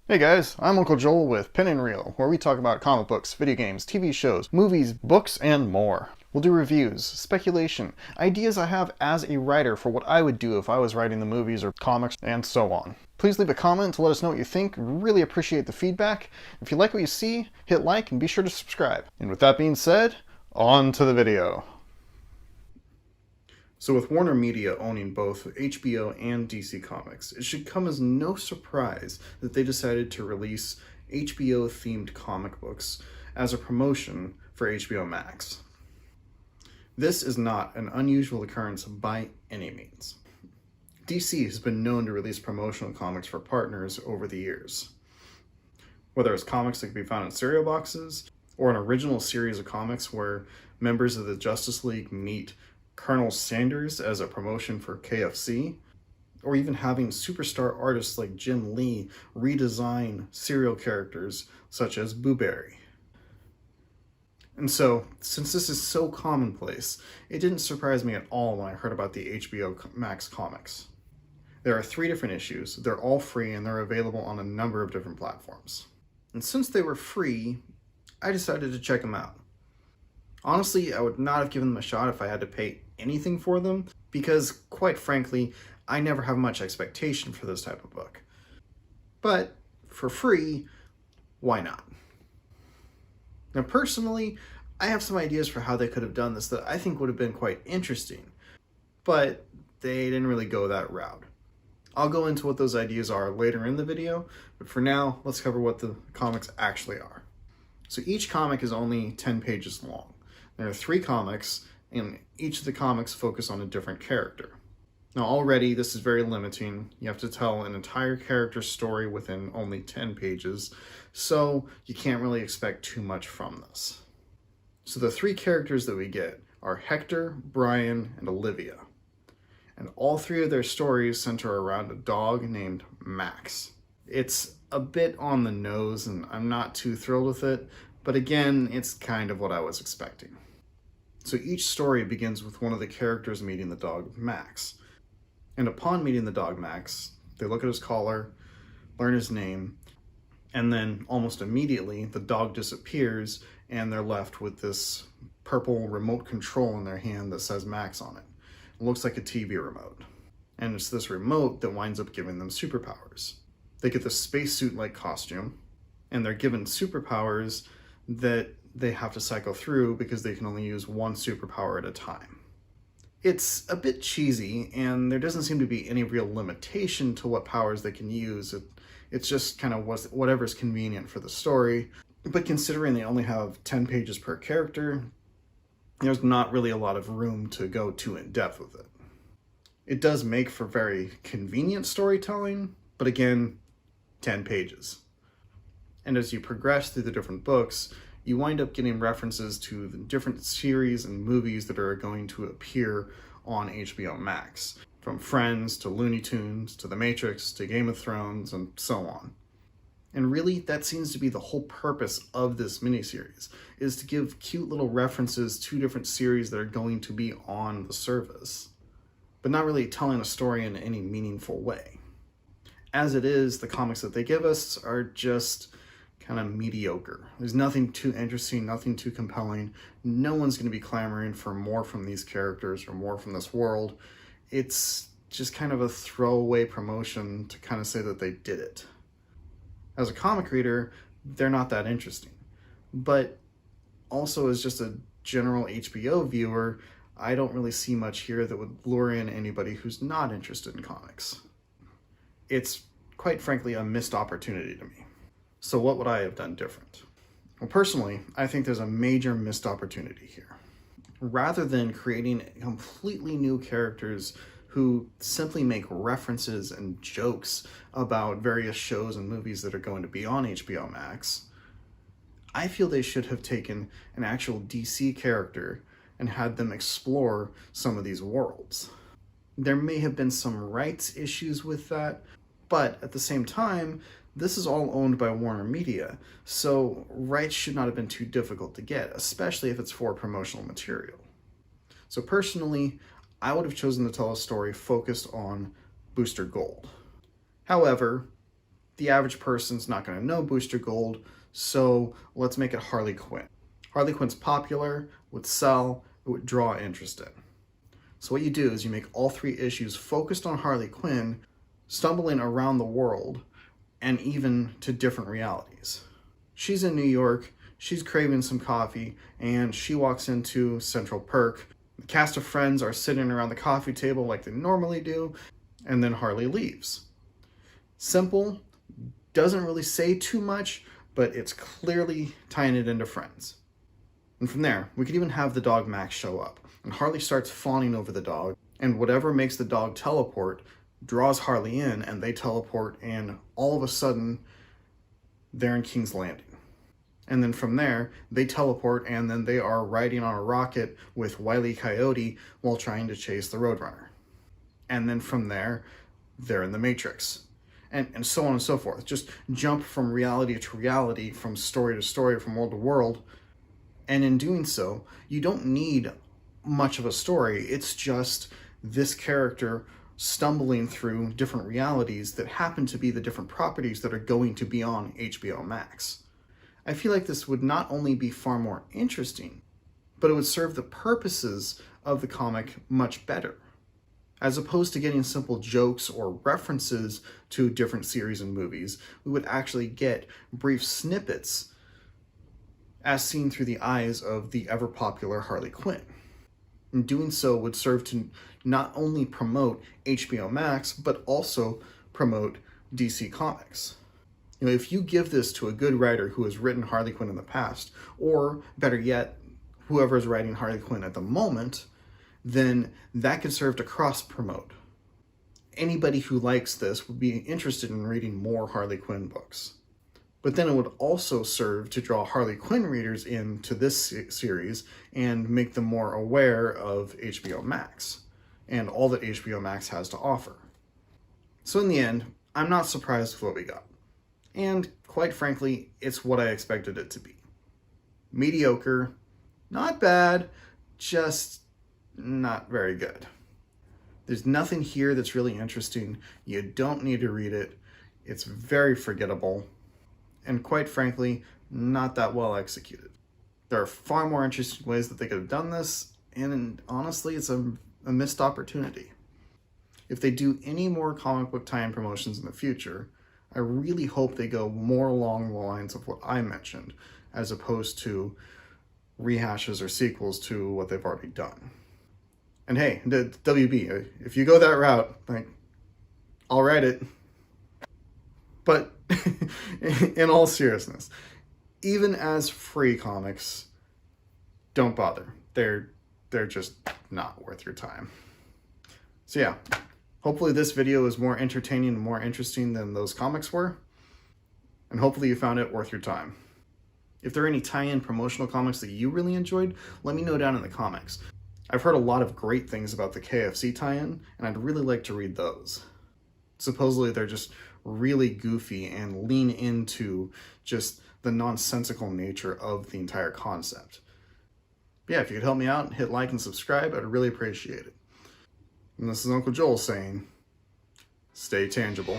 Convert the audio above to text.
Hey guys, I'm Uncle Joel with Pen and Reel, where we talk about comic books, video games, TV shows, movies, books, and more. We'll do reviews, speculation, ideas I have as a writer for what I would do if I was writing the movies or comics, and so on. Please leave a comment to let us know what you think. Really appreciate the feedback. If you like what you see, hit like and be sure to subscribe. And with that being said, on to the video. So with Warner Media owning both HBO and DC Comics, it should come as no surprise that they decided to release HBO-themed comic books as a promotion for HBOMax. This is not an unusual occurrence by any means. DC has been known to release promotional comics for partners over the years. Whether it's comics that can be found in cereal boxes, or an original series of comics where members of the Justice League meet Colonel Sanders as a promotion for KFC, or even having superstar artists like Jim Lee redesign serial characters such as Boo Berry. And so, since this is so commonplace, it didn't surprise me at all when I heard about the HBO Max comics. There are 3 different issues, they're all free, and they're available on a number of different platforms. And since they were free, I decided to check them out. Honestly, I would not have given them a shot if I had to pay anything for them, because, quite frankly, I never have much expectation for this type of book. But, for free, why not? Now, personally, I have some ideas for how they could have done this that I think would have been quite interesting, but they didn't really go that route. I'll go into what those ideas are later in the video, but for now, let's cover what the comics actually are. So each comic is only 10 pages long. There are 3 comics, and each of the comics focus on a different character. Now already, this is very limiting. You have to tell an entire character story within only 10 pages, so you can't really expect too much from this. So the 3 characters that we get are Hector, Brian, and Olivia. And all 3 of their stories center around a dog named Max. It's a bit on the nose, and I'm not too thrilled with it, but again, it's kind of what I was expecting. So each story begins with one of the characters meeting the dog Max. And upon meeting the dog Max, they look at his collar, learn his name, and then almost immediately the dog disappears and they're left with this purple remote control in their hand that says Max on it. It looks like a TV remote. And it's this remote that winds up giving them superpowers. They get this spacesuit-like costume, and they're given superpowers that they have to cycle through because they can only use one superpower at a time. It's a bit cheesy, and there doesn't seem to be any real limitation to what powers they can use. It's just kind of whatever's convenient for the story. But considering they only have 10 pages per character, there's not really a lot of room to go too in depth with it. It does make for very convenient storytelling, but again, 10 pages. And as you progress through the different books, you wind up getting references to the different series and movies that are going to appear on HBO Max, from Friends to Looney Tunes to The Matrix to Game of Thrones and so on. And really, that seems to be the whole purpose of this miniseries, is to give cute little references to different series that are going to be on the service, but not really telling a story in any meaningful way. As it is, the comics that they give us are just kind of mediocre. There's nothing too interesting, nothing too compelling. No one's going to be clamoring for more from these characters or more from this world. It's just kind of a throwaway promotion to kind of say that they did it. As a comic reader, they're not that interesting. But also as just a general HBO viewer, I don't really see much here that would lure in anybody who's not interested in comics. It's quite frankly a missed opportunity to me. So what would I have done different? Well, personally, I think there's a major missed opportunity here. Rather than creating completely new characters who simply make references and jokes about various shows and movies that are going to be on HBO Max, I feel they should have taken an actual DC character and had them explore some of these worlds. There may have been some rights issues with that, but at the same time, this is all owned by Warner Media, so rights should not have been too difficult to get, especially if it's for promotional material. So personally, I would have chosen to tell a story focused on Booster Gold. However, The average person's not going to know Booster Gold, so let's make it Harley Quinn. Harley Quinn's popular, would sell, it would draw interest in. So what you do is you make all 3 issues focused on Harley Quinn, stumbling around the world, and even to different realities. She's in New York, she's craving some coffee, and she walks into Central Perk. The cast of friends are sitting around the coffee table like they normally do, and then Harley leaves. Simple, doesn't really say too much, but it's clearly tying it into friends. And from there, we could even have the dog Max show up, and Harley starts fawning over the dog, and whatever makes the dog teleport draws Harley in, and they teleport, and all of a sudden, they're in King's Landing. And then from there, they teleport, and then they are riding on a rocket with Wile E. Coyote while trying to chase the Roadrunner. And then from there, they're in the Matrix. And so on and so forth. Just jump from reality to reality, from story to story, from world to world. And in doing so, you don't need much of a story. It's just this character stumbling through different realities that happen to be the different properties that are going to be on HBOMax. I feel like this would not only be far more interesting, but it would serve the purposes of the comic much better. As opposed to getting simple jokes or references to different series and movies, we would actually get brief snippets as seen through the eyes of the ever-popular Harley Quinn. And doing so would serve to not only promote HBOMax, but also promote DC Comics. You know, if you give this to a good writer who has written Harley Quinn in the past, or better yet, whoever is writing Harley Quinn at the moment, then that could serve to cross-promote. Anybody who likes this would be interested in reading more Harley Quinn books. But then it would also serve to draw Harley Quinn readers into this series and make them more aware of HBOMax and all that HBOMax has to offer. So in the end, I'm not surprised with what we got. And quite frankly, it's what I expected it to be. Mediocre, not bad, just not very good. There's nothing here that's really interesting. You don't need to read it. It's very forgettable. And quite frankly, not that well executed. There are far more interesting ways that they could have done this, and honestly, it's a missed opportunity. If they do any more comic book tie-in promotions in the future, I really hope they go more along the lines of what I mentioned, as opposed to rehashes or sequels to what they've already done. And hey, the WB, if you go that route, like, I'll write it. But in all seriousness, even as free comics, don't bother. They're just not worth your time. So yeah, hopefully this video is more entertaining and more interesting than those comics were. And hopefully you found it worth your time. If there are any tie-in promotional comics that you really enjoyed, let me know down in the comments. I've heard a lot of great things about the KFC tie-in, and I'd really like to read those. Supposedly they're just really goofy and lean into just the nonsensical nature of the entire concept. But yeah, if you could help me out, hit like and subscribe, I'd really appreciate it. And this is Uncle Joel saying, stay tangible.